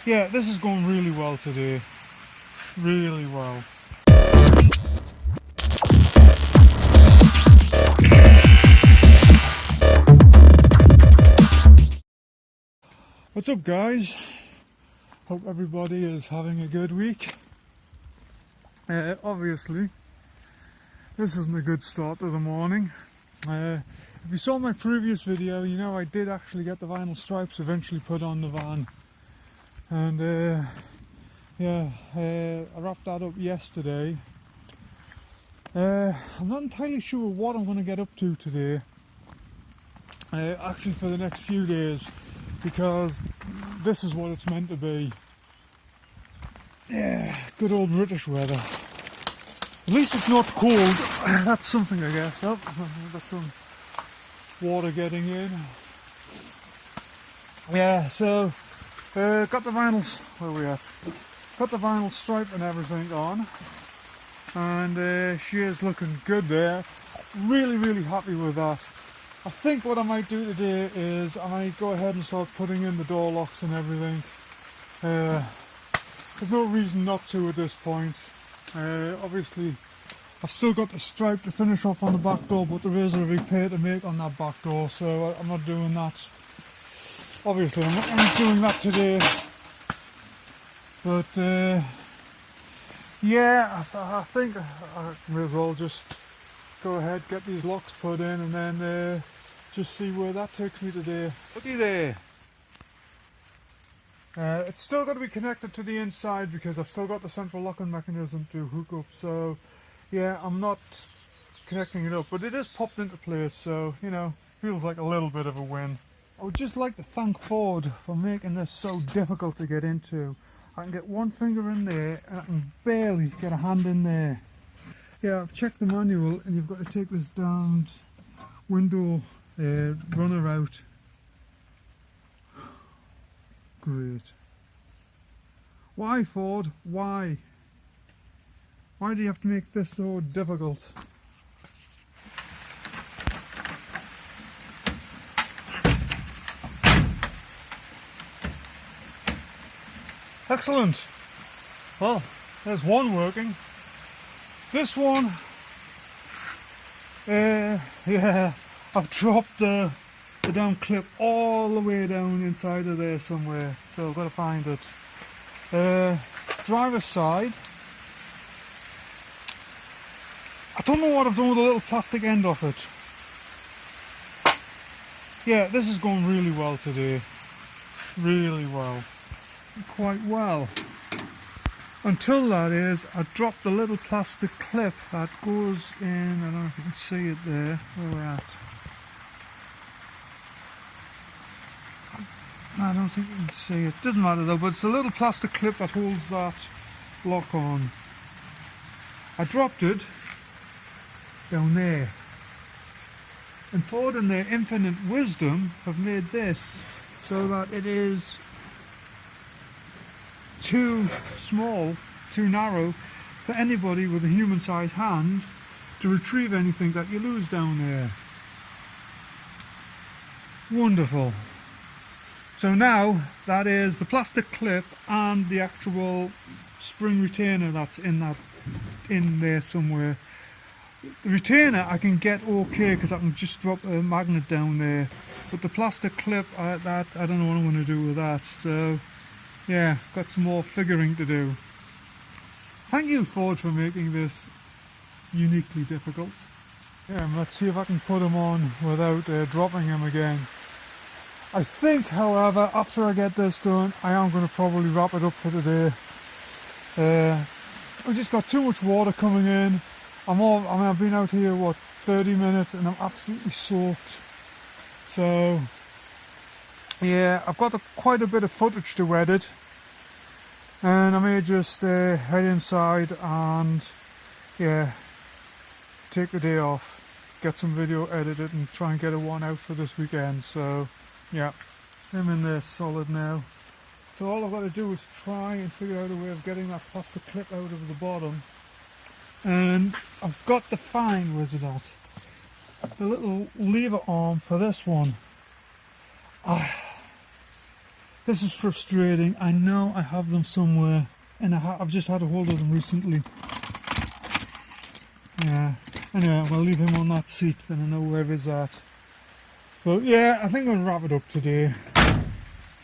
Yeah, this is going really well today. Really well. What's up, guys? Hope everybody is having a good week. Obviously, this isn't a good start to the morning. If you saw my previous video, you know I did actually get the vinyl stripes eventually put on the van. And I wrapped that up yesterday. I'm not entirely sure what I'm going to get up to today. Actually for the next few days, because this is what it's meant to be. Yeah, good old British weather. At least it's not cold. That's something, I guess. Oh, got some water getting in. Yeah, so got the vinyls. Where are we at? Got the vinyl stripe and everything on, and she is looking good there. Really happy with that. I think what I might do today is I might go ahead and start putting in the door locks and everything. There's no reason not to at this point. Obviously I've still got the stripe to finish off on the back door, but there is a repair to make on that back door, so I'm not doing that. Obviously I'm not doing that today. But yeah, I think I may as well just go ahead, get these locks put in, and then just see where that takes me today. Looky there. It's still got to be connected to the inside because I've still got the central locking mechanism to hook up, so yeah, I'm not connecting it up, but it is popped into place, so you know, feels like a little bit of a win. I would just like to thank Ford for making this so difficult to get into. I can get one finger in there and I can barely get a hand in there. Yeah, I've checked the manual and you've got to take this downed window runner out. Great. Why, Ford? Why? Why do you have to make this so difficult? Excellent. Well, there's one working. This one, yeah, I've dropped the down clip all the way down inside of there somewhere, so I've got to find it. Driver's side, I don't know what I've done with the little plastic end of it. Yeah, this is going really well today. Really well. Quite well. Until that is, I dropped the little plastic clip that goes in, I don't know if you can see it there, where we're at. I don't think you can see it, doesn't matter though, but it's the little plastic clip that holds that lock on. I dropped it down there. And Ford in their infinite wisdom have made this so that it is too small, too narrow for anybody with a human-sized hand to retrieve anything that you lose down there. Wonderful. So now that is the plastic clip and the actual spring retainer that's in there somewhere. The retainer I can get okay because I can just drop a magnet down there, but the plastic clip, I don't know what I'm going to do with that. So yeah, got some more figuring to do. Thank you, Ford, for making this uniquely difficult. Yeah, let's see if I can put them on without dropping them again. I think, however, after I get this done, I am going to probably wrap it up for today. I've just got too much water coming in. I've been out here, what, 30 minutes, and I'm absolutely soaked. So yeah, I've got quite a bit of footage to edit, and I may just head inside and yeah, take the day off, get some video edited and try and get one out for this weekend. So yeah, I'm in there solid now. So all I've got to do is try and figure out a way of getting that plastic clip out of the bottom, and I've got to find, where's it at, the little lever arm for this one. This is frustrating. I know I have them somewhere, and I've just had a hold of them recently. Yeah. Anyway, I'm going to leave him on that seat, then I know where he's at. But yeah, I think I'm going to wrap it up today.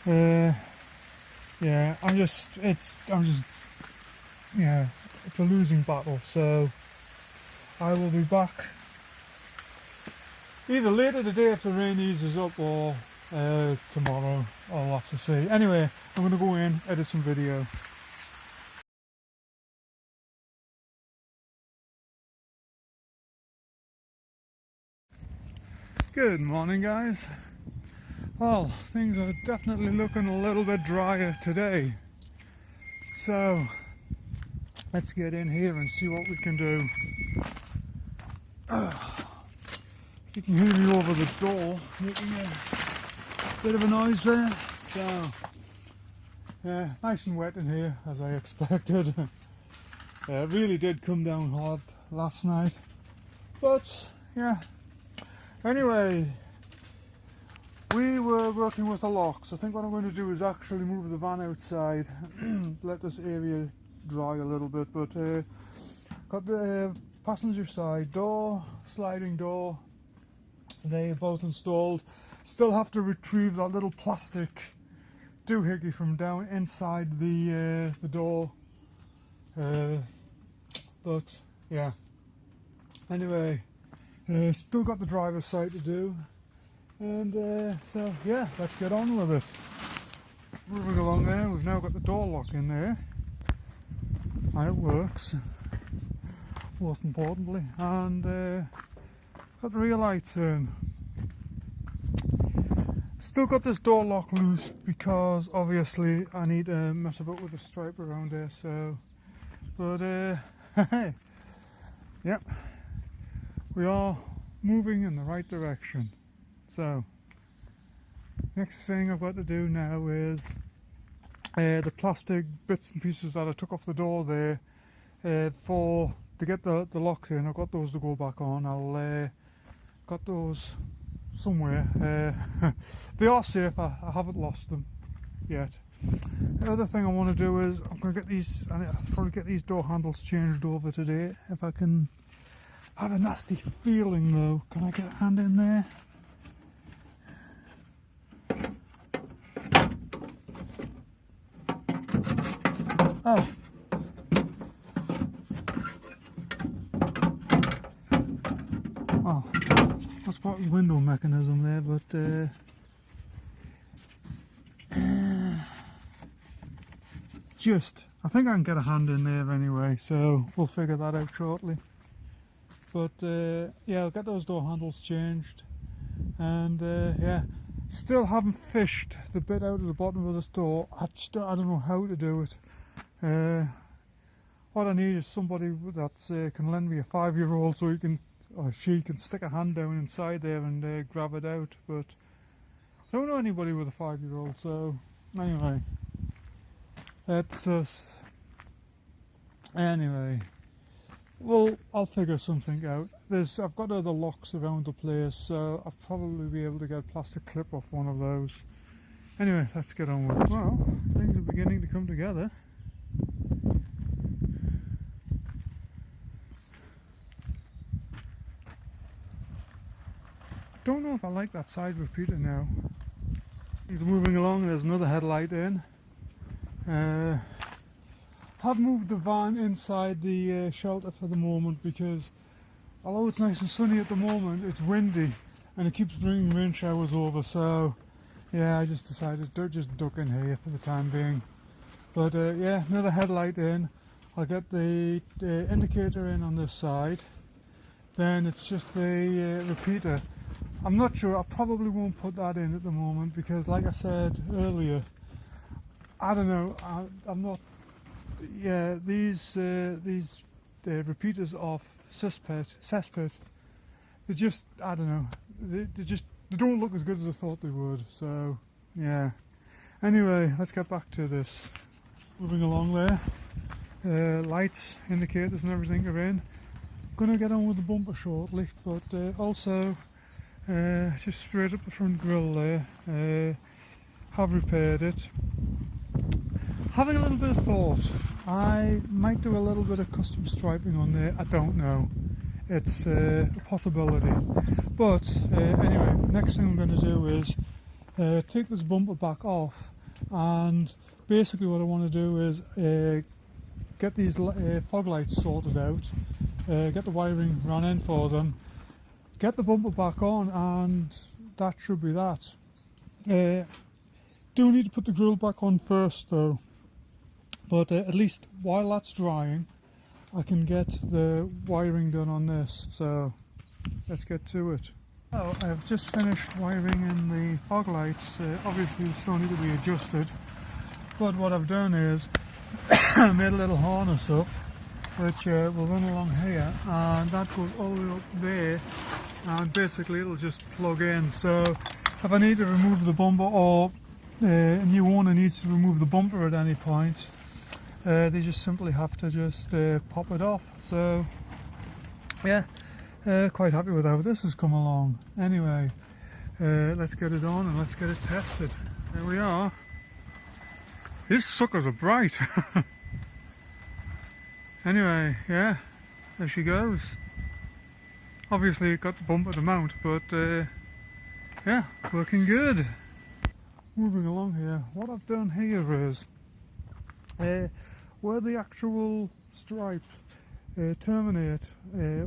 Yeah, yeah, it's a losing battle, so I will be back either later today if the rain eases up, or tomorrow. I'll have to see. Anyway, I'm going to go in, edit some video. Good morning, guys. Well, things are definitely looking a little bit drier today, so let's get in here and see what we can do. You can hear me over the door making a bit of a noise there. So yeah, nice and wet in here as I expected. It really did come down hard last night, but yeah. Anyway, we were working with the locks. I think what I'm going to do is actually move the van outside, let this area dry a little bit. But got the passenger side door, sliding door, they both installed. Still have to retrieve that little plastic doohickey from down inside the door. But yeah. Anyway, still got the driver's side to do. And so yeah, let's get on with it. Moving along there, we've now got the door lock in there, and it works, most importantly, and got the rear lights in. Still got this door lock loose because obviously I need to mess about with the stripe around there, so, but yep, we are moving in the right direction. So next thing I've got to do now is the plastic bits and pieces that I took off the door there, to get the locks in. I've got those to go back on. I'll got those somewhere. They are safe. I haven't lost them yet. The other thing I want to do is I'm going to get these. I'll probably get these door handles changed over today if I can. I have a nasty feeling though. Can I get a hand in there? Oh. Oh, that's part of the window mechanism there, but I think I can get a hand in there anyway, so we'll figure that out shortly. But yeah, I'll get those door handles changed, and yeah, still haven't fished the bit out of the bottom of this door. I don't know how to do it. What I need is somebody that can lend me a 5-year-old so he can, or she can stick a hand down inside there and grab it out, but I don't know anybody with a 5-year-old, so anyway, that's us. Anyway, well, I'll figure something out. I've got other locks around the place, so I'll probably be able to get a plastic clip off one of those. Anyway, let's get on with it. Well, things are beginning to come together. Don't know if I like that side repeater now. He's moving along. There's another headlight in. Have moved the van inside the shelter for the moment because although it's nice and sunny at the moment, it's windy and it keeps bringing rain showers over. So yeah, I just decided to just duck in here for the time being. But yeah, another headlight in. I'll get the indicator in on this side. Then it's just the repeater. I'm not sure, I probably won't put that in at the moment because like I said earlier, I don't know, I'm not, yeah, these repeaters of Cesspit, they just, I don't know, they don't look as good as I thought they would, so yeah. Anyway, let's get back to this. Moving along there, lights, indicators and everything are in. Gonna get on with the bumper shortly, but also just straight up the front grille there. have repaired it. Having a little bit of thought, I might do a little bit of custom striping on there. I don't know. It's a possibility. But anyway, next thing I'm going to do is take this bumper back off, and basically what I want to do is get these fog lights sorted out, get the wiring run in for them, get the bumper back on, and that should be that. Do need to put the grille back on first though, but at least while that's drying I can get the wiring done on this, so let's get to it. Oh, I've just finished wiring in the fog lights. Obviously they still need to be adjusted, but what I've done is made a little harness up which will run along here, and that goes all the way up there, and basically it'll just plug in. So if I need to remove the bumper, or a new owner needs to remove the bumper at any point, they just simply have to just pop it off. So yeah, quite happy with how this has come along. Anyway, let's get it on and let's get it tested. There we are. These suckers are bright. Anyway, yeah, there she goes. Obviously it got the bumper to mount, but yeah, working good. Moving along here, what I've done here is where the actual stripes terminate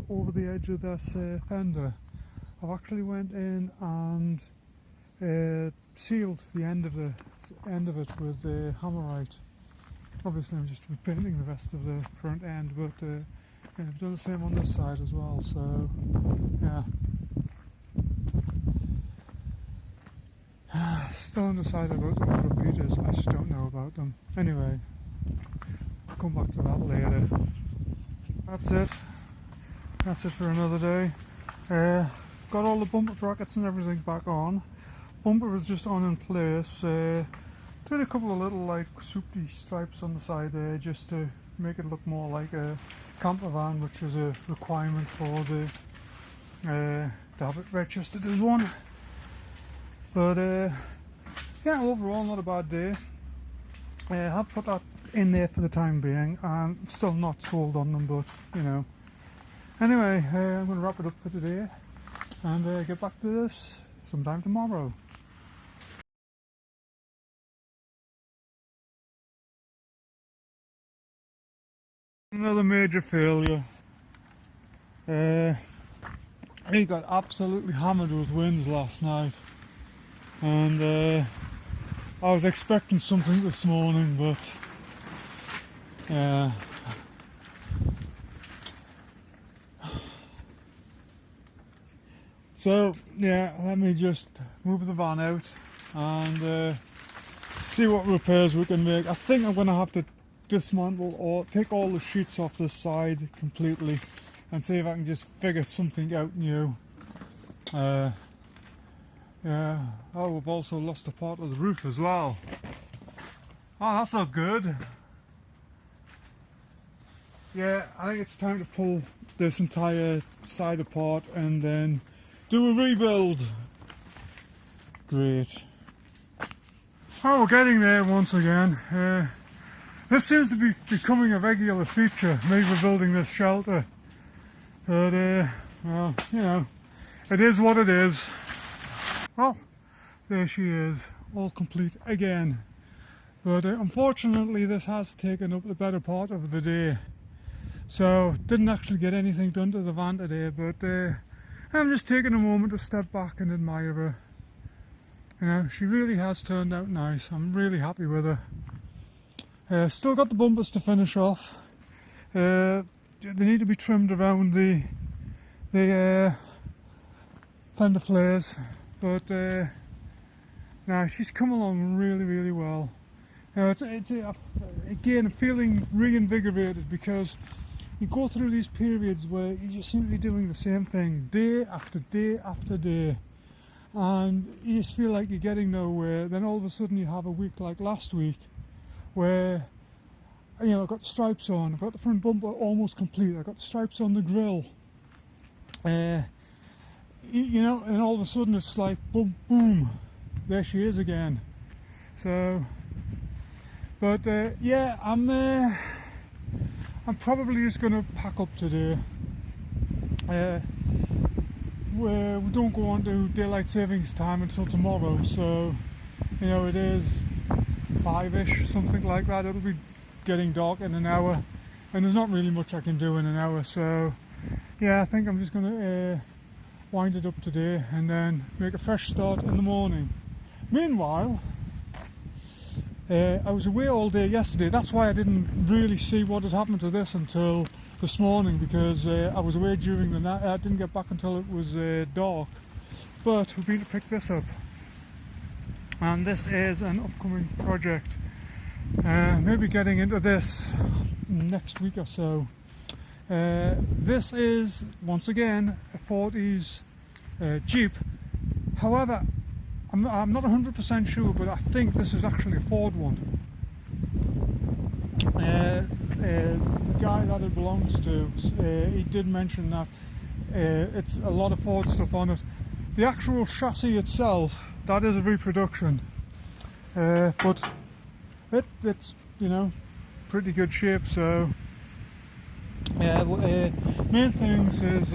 over the edge of this fender, I've actually went in and sealed the end of it with Hammerite. Obviously I'm just repainting the rest of the front end, but yeah, I've done the same on this side as well, so yeah. Still undecided about the repeaters, I just don't know about them. Anyway, I'll come back to that later. That's it for another day. Got all the bumper brackets and everything back on. Bumper was just on in place. Did a couple of little like soupy stripes on the side there just to make it look more like a camper van, which is a requirement for the to have it registered as one. But yeah, overall not a bad day. I have put that in there for the time being. I'm still not sold on them, but you know. Anyway, I'm going to wrap it up for today and get back to this sometime tomorrow. Another major failure. He got absolutely hammered with winds last night, and I was expecting something this morning, but yeah. So yeah, let me just move the van out and see what repairs we can make. I think I'm going to have to dismantle or take all the sheets off this side completely and see if I can just figure something out new. Yeah. Oh, we've also lost a part of the roof as well. Oh, that's not good. Yeah, I think it's time to pull this entire side apart and then do a rebuild. Great. Oh, we're getting there once again. This seems to be becoming a regular feature, me rebuilding this shelter. But, well, you know, it is what it is. Well, there she is, all complete again. But unfortunately this has taken up the better part of the day. So, didn't actually get anything done to the van today, but I'm just taking a moment to step back and admire her. You know, she really has turned out nice. I'm really happy with her. Still got the bumpers to finish off. They need to be trimmed around the fender flares, but no, she's come along really well. It's again feeling reinvigorated, because you go through these periods where you just seem to be doing the same thing day after day after day, and you just feel like you're getting nowhere. Then all of a sudden you have a week like last week where, you know, I've got the stripes on, I've got the front bumper almost complete, I've got the stripes on the grille, you know, and all of a sudden it's like boom, boom, there she is again. So, but yeah, I'm probably just going to pack up today. We don't go on to daylight savings time until tomorrow, so you know it is 5ish, something like that. It'll be getting dark in an hour, and there's not really much I can do in an hour. So yeah, I think I'm just going to wind it up today and then make a fresh start in the morning. Meanwhile, I was away all day yesterday. That's why I didn't really see what had happened to this until this morning, because I was away during the night. I didn't get back until it was dark. But we've been to pick this up, and this is an upcoming project. Maybe getting into this next week or so. This is once again a 40s Jeep. However, I'm not 100% sure, but I think this is actually a Ford one. The guy that it belongs to, he did mention that it's a lot of Ford stuff on it. The actual chassis itself, that is a reproduction, but it's, you know, pretty good shape. So yeah, main things is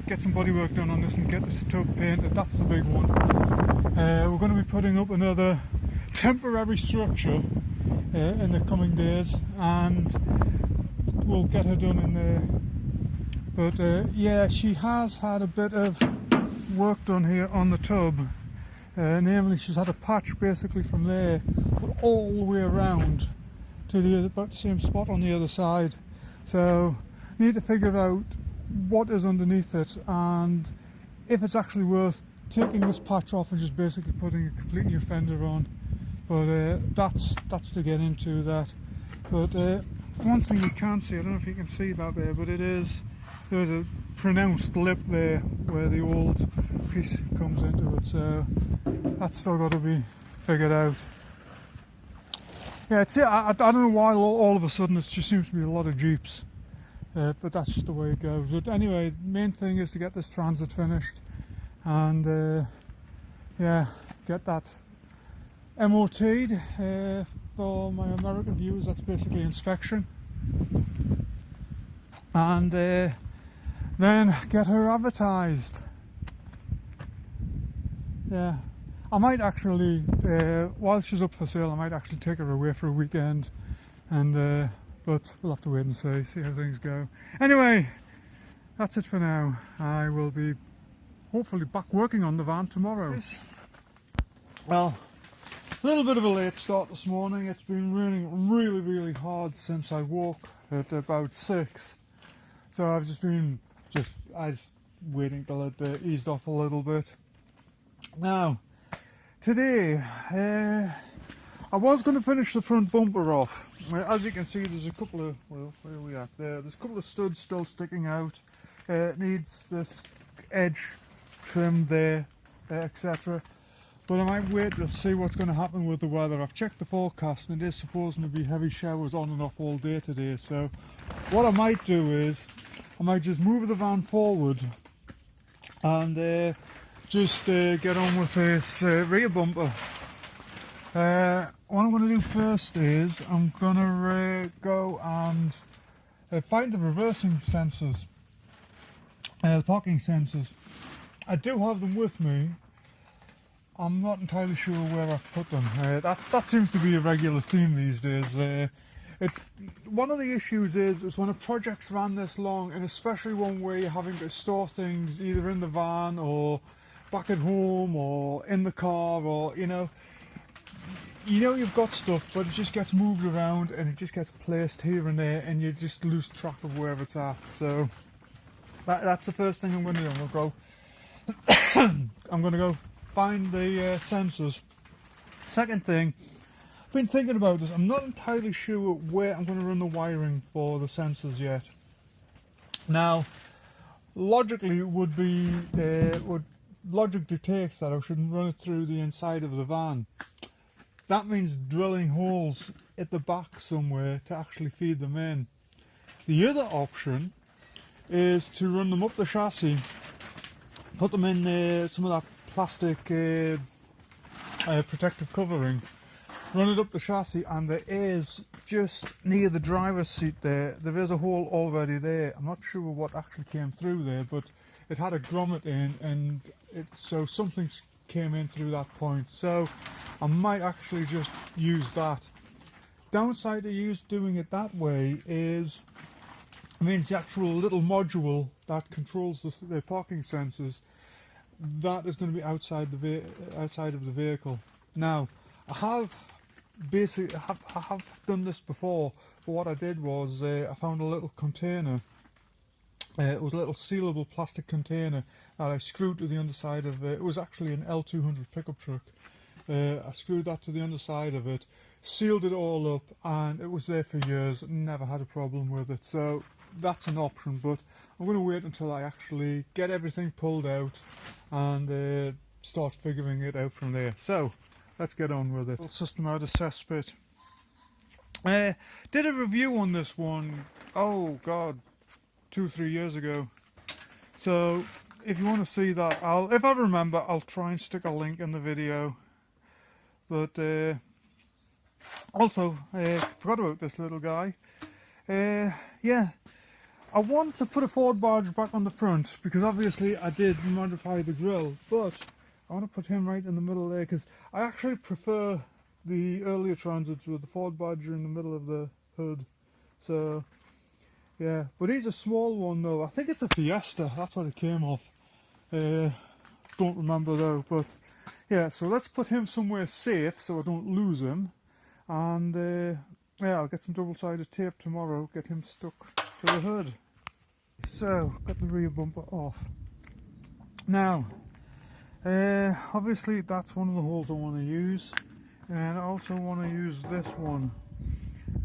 get some bodywork done on this and get this tub painted. That's the big one. We're going to be putting up another temporary structure in the coming days, and we'll get her done in there. But yeah, she has had a bit of work done here on the tub. Namely, she's had a patch basically from there but all the way around to the about the same spot on the other side. So need to figure out what is underneath it, and if it's actually worth taking this patch off and just basically putting a complete new fender on. But that's to get into that. But one thing you can see, I don't know if you can see that there, but there's a pronounced lip there where the old piece comes into it, so that's still got to be figured out. Yeah, I don't know why all of a sudden it just seems to be a lot of Jeeps, but that's just the way it goes. But anyway, the main thing is to get this Transit finished, and yeah, get that MOT'd. For my American viewers, that's basically inspection, and then get her advertised. Yeah, I might actually, while she's up for sale, I might actually take her away for a weekend, and but we'll have to wait and see how things go. Anyway, that's it for now. I will be hopefully back working on the van tomorrow. Well, a little bit of a late start this morning. It's been raining really hard since I woke at about 6, so I've just been waiting till it eased off a little bit. Now today I was going to finish the front bumper off. As you can see, there's a couple of, well, where are we at there? There's a couple of studs still sticking out. It needs this edge trimmed there, etc. But I might wait to see what's going to happen with the weather. I've checked the forecast and it is supposing to be heavy showers on and off all day today. So what I might do is I might just move the van forward and just get on with this rear bumper. What I'm going to do first is I'm going to go and find the reversing sensors, the parking sensors. I do have them with me. I'm not entirely sure where I've put them. That seems to be a regular theme these days. It's one of the issues is when a project's ran this long, and especially one where you're having to store things either in the van or back at home or in the car, or you know you've got stuff, but it just gets moved around and it just gets placed here and there, and you just lose track of where it's at. So that's the first thing I'm going to do. I'm going to go find the sensors. Second thing, I've been thinking about this. I'm not entirely sure where I'm going to run the wiring for the sensors yet. Now, logically, it would be logic dictates that I should run it through the inside of the van. That means drilling holes at the back somewhere to actually feed them in. The other option is to run them up the chassis, put them in some of that plastic protective covering, run it up the chassis, and there is, just near the driver's seat there is a hole already there. I'm not sure what actually came through there, but it had a grommet in, and so something came in through that point. So I might actually just use that. Downside to doing it that way is, it means the actual little module that controls the parking sensors, that is going to be outside of the vehicle. Now, I have done this before, but what I did was I found a little container. It was a little sealable plastic container that I screwed to the underside of it. It was actually an L200 pickup truck. I screwed that to the underside of it, sealed it all up, and it was there for years. Never had a problem with it. So that's an option, but I'm going to wait until I actually get everything pulled out and start figuring it out from there. So let's get on with it. System out of cesspit. Did a review on this one, oh god, 2-3 years ago. So if you want to see that, if I remember, I'll try and stick a link in the video. But also, forgot about this little guy. Yeah, I want to put a Ford barge back on the front, because obviously I did modify the grille, but I want to put him right in the middle there, because I actually prefer the earlier Transits with the Ford Badger in the middle of the hood. So yeah, but he's a small one though. I think it's a Fiesta, that's what it came off. Don't remember though, but yeah, so let's put him somewhere safe so I don't lose him. And yeah, I'll get some double-sided tape tomorrow, get him stuck to the hood. So, got the rear bumper off. Now, obviously that's one of the holes I want to use, and I also want to use this one,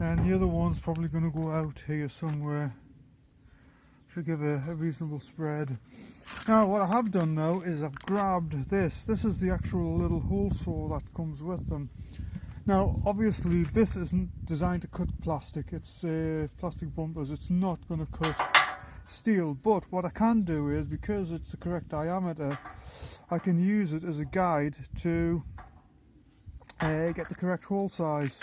and the other one's probably going to go out here somewhere. Should give a reasonable spread. Now what I have done now is I've grabbed this. This is the actual little hole saw that comes with them. Now obviously this isn't designed to cut plastic, it's plastic bumpers, it's not going to cut steel, but what I can do is, because it's the correct diameter, I can use it as a guide to get the correct hole size.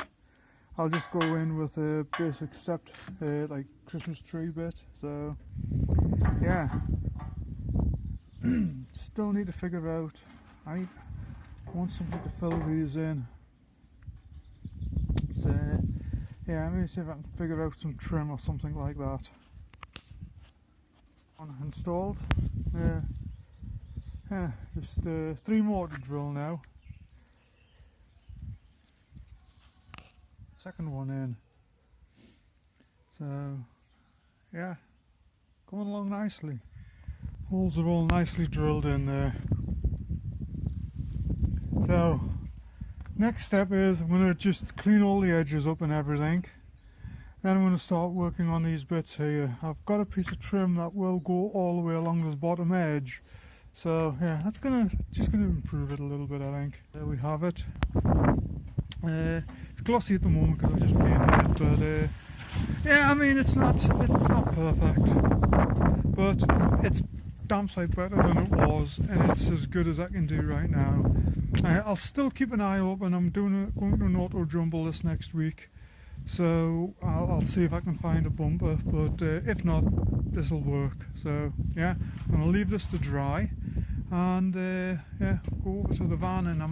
I'll just go in with a basic stepped like Christmas tree bit. So yeah, still need to figure out, I want something to fill these in. So yeah, let me see if I can figure out some trim or something like that. Installed. Yeah, just 3 more to drill now. Second one in. So yeah, coming along nicely. Holes are all nicely drilled in there. So next step is I'm going to just clean all the edges up and everything. Then I'm going to start working on these bits here. I've got a piece of trim that will go all the way along this bottom edge. So yeah, that's just gonna improve it a little bit, I think. There we have it. It's glossy at the moment because I just painted it, but yeah, I mean it's not perfect, but it's damn sight better than it was, and it's as good as I can do right now. I'll still keep an eye open. I'm going to an auto jumble this next week, so I'll see if I can find a bumper, but if not, this will work. So yeah, I'm going to leave this to dry, and yeah, go over to the van, and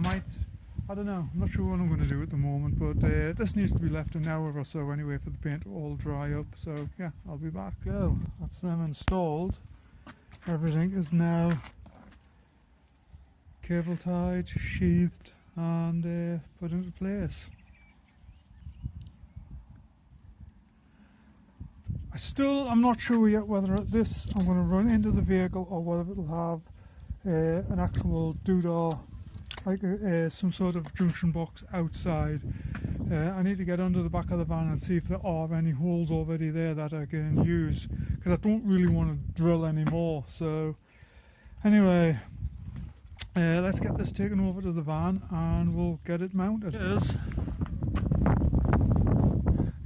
I don't know, I'm not sure what I'm going to do at the moment, but this needs to be left an hour or so anyway for the paint to all dry up. So yeah, I'll be back. So that's them installed. Everything is now cable tied, sheathed, and put into place. I'm not sure yet whether this I'm going to run into the vehicle or whether it'll have an actual doodah, like some sort of junction box outside. I need to get under the back of the van and see if there are any holes already there that I can use, because I don't really want to drill any more. So anyway, let's get this taken over to the van and we'll get it mounted. It is.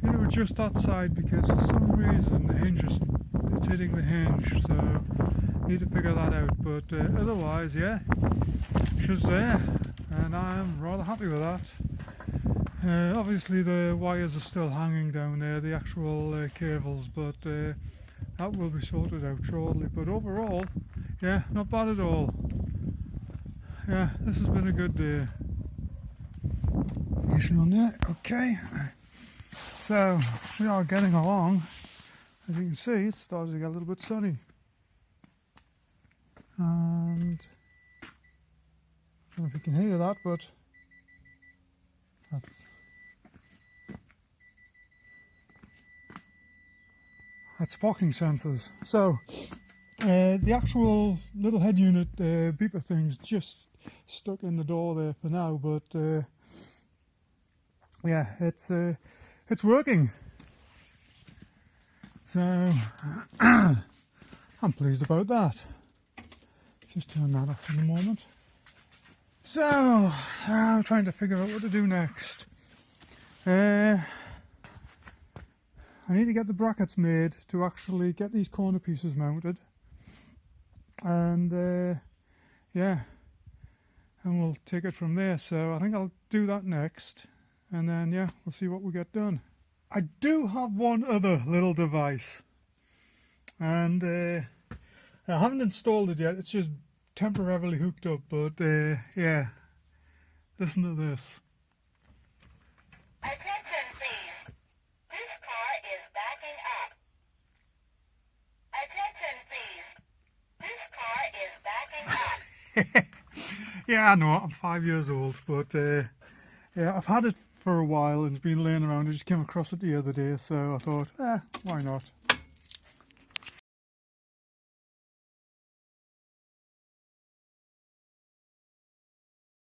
You know, just that side, because for some reason the hinge it's hitting the hinge, so need to figure that out. But otherwise, yeah, she's there, and I'm rather happy with that. Obviously the wires are still hanging down there, the actual cables, but that will be sorted out shortly. But overall, yeah, not bad at all. Yeah, this has been a good day. On there, okay. So we are getting along. As you can see, it's starting to get a little bit sunny. And I don't know if you can hear that, but that's parking sensors. So the actual little head unit beeper thing's just stuck in the door there for now, but yeah, it's working. So I'm pleased about that. Let's just turn that off in a moment. So I'm trying to figure out what to do next. I need to get the brackets made to actually get these corner pieces mounted, and yeah, and we'll take it from there. So I think I'll do that next, and then yeah, we'll see what we get done. I do have one other little device, and I haven't installed it yet. It's just temporarily hooked up, but yeah, listen to this. Attention please, this car is backing up. Attention please, this car is backing up. Yeah, I know, I'm 5 years old, but yeah, I've had it for a while and it's been laying around. I just came across it the other day, so I thought, why not?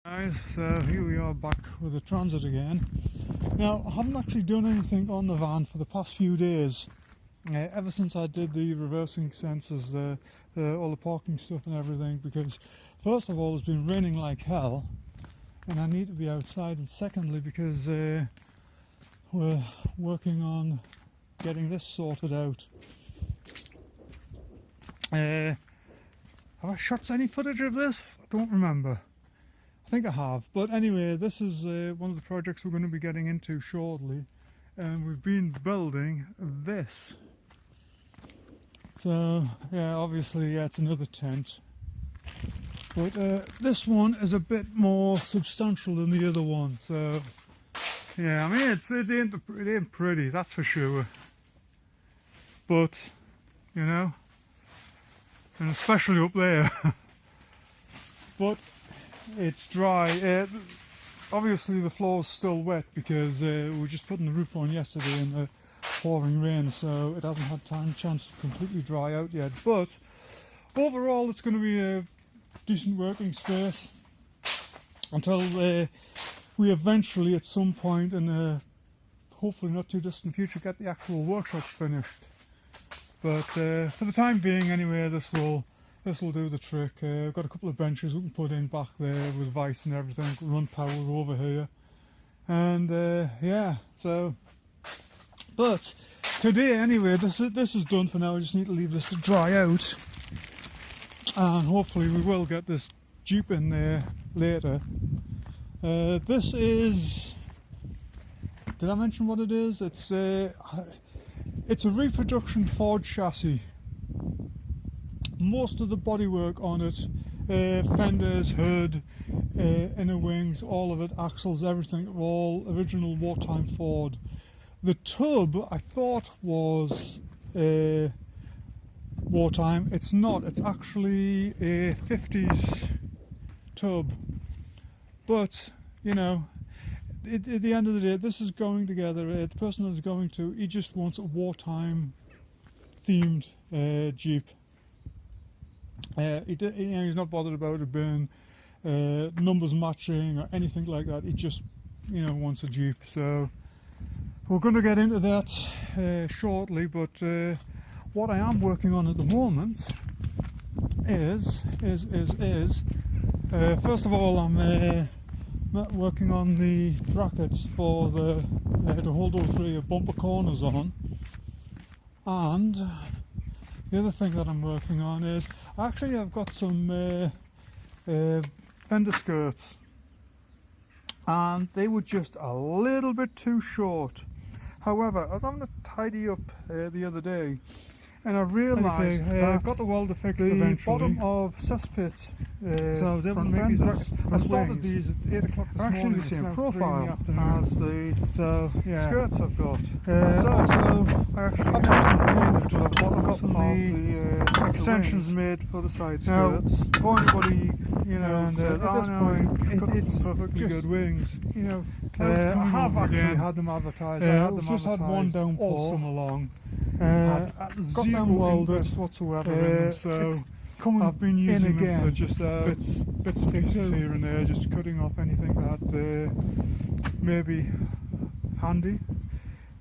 Guys, so here we are back with the Transit again. Now, I haven't actually done anything on the van for the past few days. Ever since I did the reversing sensors, all the parking stuff and everything, because first of all it's been raining like hell and I need to be outside, and secondly because we're working on getting this sorted out. Have I shot any footage of this? I don't remember. I think I have, but anyway, this is one of the projects we're going to be getting into shortly, and we've been building this. So yeah, obviously, yeah, it's another tent, but this one is a bit more substantial than the other one. So yeah, I mean it ain't pretty, that's for sure, but you know, and especially up there. But it's dry. Obviously the floor's still wet because we were just putting the roof on yesterday in the pouring rain, so it hasn't had chance to completely dry out yet. But overall it's going to be a decent working space until we eventually at some point in the hopefully not too distant future get the actual workshop finished. But for the time being anyway, this will do the trick. I've got a couple of benches we can put in back there with vice and everything, run power over here, and yeah, so, but today anyway, this is done for now. I just need to leave this to dry out, and hopefully we will get this Jeep in there later. This is, did I mention what it is? It's a reproduction Ford chassis. Most of the bodywork on it, fenders, hood, inner wings, all of it, axles, everything, all original wartime Ford. The tub I thought was wartime. It's not. It's actually a 50s tub. But you know, at the end of the day, this is going together. The person that's going to, he just wants a wartime themed Jeep. He's not bothered about it being numbers matching or anything like that. He just, wants a Jeep. So we're going to get into that shortly. But what I am working on at the moment is first of all, I'm working on the brackets for to hold those rear bumper corners on, and the other thing that I'm working on is actually I've got some fender skirts and they were just a little bit too short. However, I was having to tidy up the other day, and I realised that got the welder fixed the eventually. bottom of cesspit, So I was able to front make these fenders, brackets. I front started wings, these at 8 o'clock this are actually morning. the It's same now 3 in the profile afternoon. as the So yeah, skirts I've got. so I actually I've got got some of the extensions made for the side skirts. for anybody, you know, And, says, at this no, point, it's perfectly just good wings. You know, I I have have actually actually had them advertised. I Yeah, had them just had one advertised downpour. all summer long. got Zero them welded. interest whatsoever in them, so it's coming I've been in using them again. for just bits and pieces too. here and there, just cutting off anything that may be handy.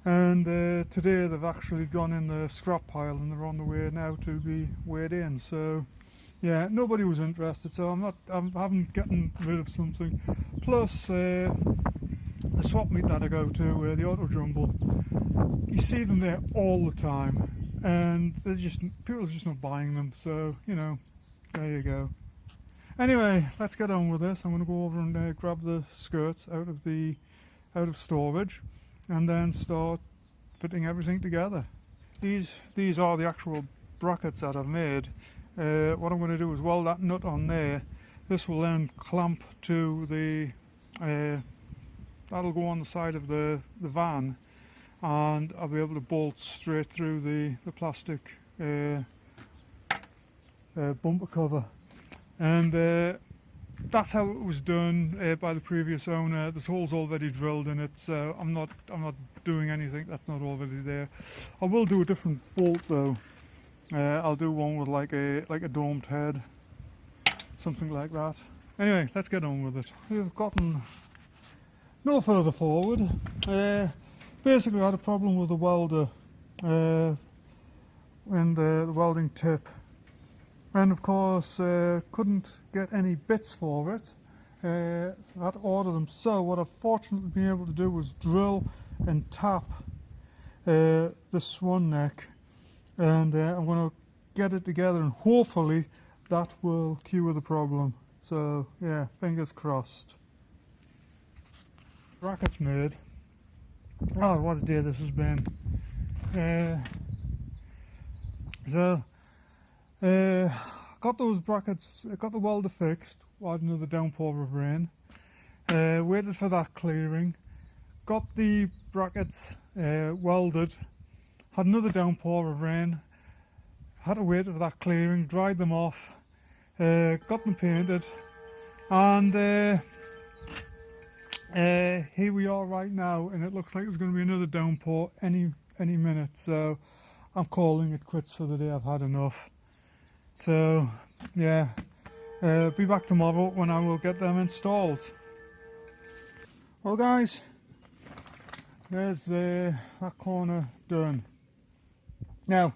And today they've actually gone in the scrap pile and they're on the way now to be weighed in. So yeah, nobody was interested, so I haven't gotten rid of something. Plus the swap meet that I go to, the Auto Jumble, you see them there all the time, and people are just not buying them. So you know, there you go. Anyway, let's get on with this. I'm going to go over and grab the skirts out of storage, and then start fitting everything together. These are the actual brackets that I've made. What I'm going to do is weld that nut on there. This will then clamp to the that'll go on the side of the van, and I'll be able to bolt straight through the plastic bumper cover. And that's how it was done by the previous owner. This hole's already drilled in it, so I'm not doing anything that's not already there. I will do a different bolt though. I'll do one with like a domed head, something like that. Anyway, let's get on with it. We've gotten no further forward. Basically, I had a problem with the welder and the welding tip, and of course couldn't get any bits for it. So I had to order them. So what I've fortunately been able to do was drill and tap the swan neck, and I'm going to get it together, and hopefully that will cure the problem. So yeah, fingers crossed. Brackets made. Oh, what a day this has been. Got those brackets, got the welder fixed, had another downpour of rain, waited for that clearing, got the brackets welded, had another downpour of rain, had to wait for that clearing, dried them off, got them painted, and here we are right now, and it looks like there's going to be another downpour any minute. So I'm calling it quits for the day. I've had enough. So yeah, be back tomorrow when I will get them installed. Well guys, there's that corner done. Now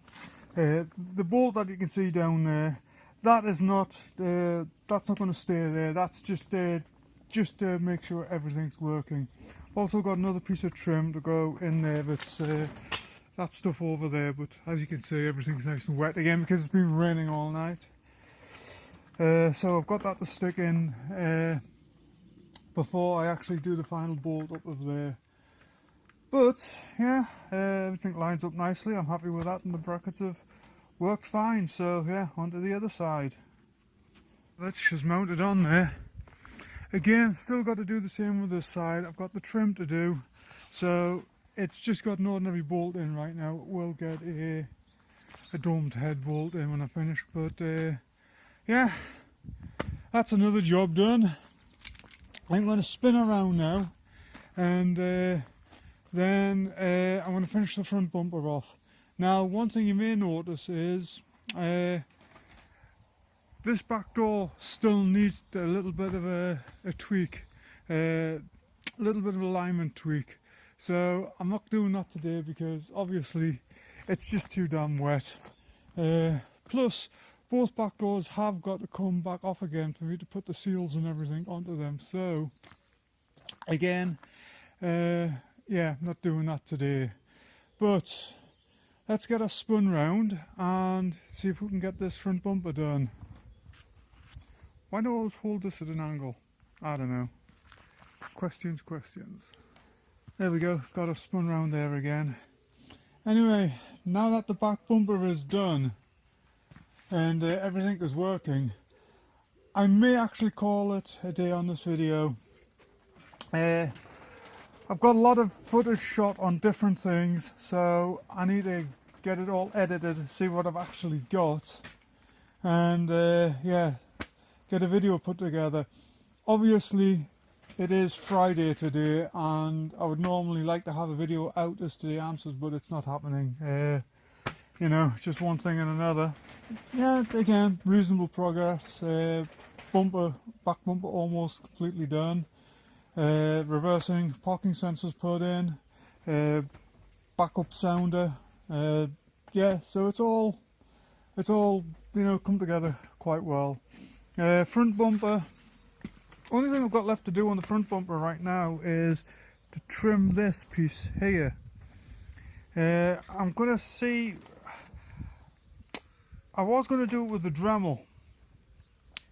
the bolt that you can see down there, that is not that's not going to stay there. That's just to make sure everything's working. I've also got another piece of trim to go in there, but that stuff over there, but as you can see, everything's nice and wet again because it's been raining all night. So I've got that to stick in before I actually do the final bolt up of there. But yeah, everything lines up nicely. I'm happy with that, and the brackets have worked fine. So yeah, onto the other side. That's just mounted on there. Again, still got to do the same with this side. I've got the trim to do, so it's just got an ordinary bolt in right now. We'll get a domed head bolt in when I finish, but yeah, that's another job done. I'm going to spin around now, and then I'm going to finish the front bumper off. Now, one thing you may notice is this back door still needs a little bit of a tweak, a little bit of alignment tweak. So I'm not doing that today because obviously it's just too damn wet. Plus, both back doors have got to come back off again for me to put the seals and everything onto them. So again, yeah, not doing that today. But let's get us spun round and see if we can get this front bumper done. Why do I always hold this at an angle? I don't know. questions. There we go, got us spun round there again. Anyway, now that the back bumper is done and everything is working, I may actually call it a day on this video. I've got a lot of footage shot on different things, so I need to get it all edited, see what I've actually got, and yeah, get a video put together. Obviously it is Friday today, and I would normally like to have a video out as to the answers, but it's not happening. You know, it's just one thing and another. Yeah, again, reasonable progress. Back bumper almost completely done. Reversing, parking sensors put in, backup sounder. Yeah, so it's all you know, come together quite well. Front bumper. Only thing I've got left to do on the front bumper right now is to trim this piece here. I'm gonna see. I was gonna do it with the Dremel,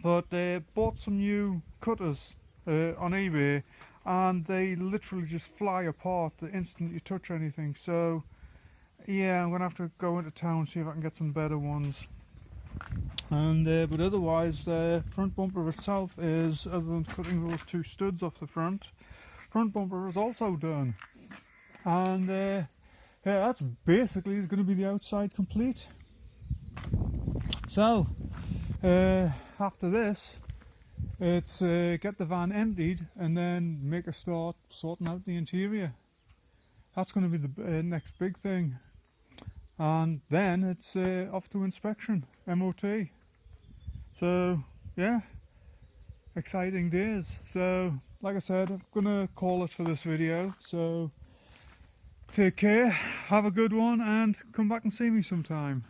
but bought some new cutters on eBay, and they literally just fly apart the instant you touch anything. So yeah, I'm gonna have to go into town, see if I can get some better ones. And but otherwise, the front bumper itself is, other than cutting those two studs off the front bumper is also done. And yeah, that's basically is going to be the outside complete. So after this, it's get the van emptied and then make a start sorting out the interior. That's going to be the next big thing. And then it's off to inspection, MOT. So yeah, exciting days. So like I said, I'm gonna call it for this video. So take care, have a good one, and come back and see me sometime.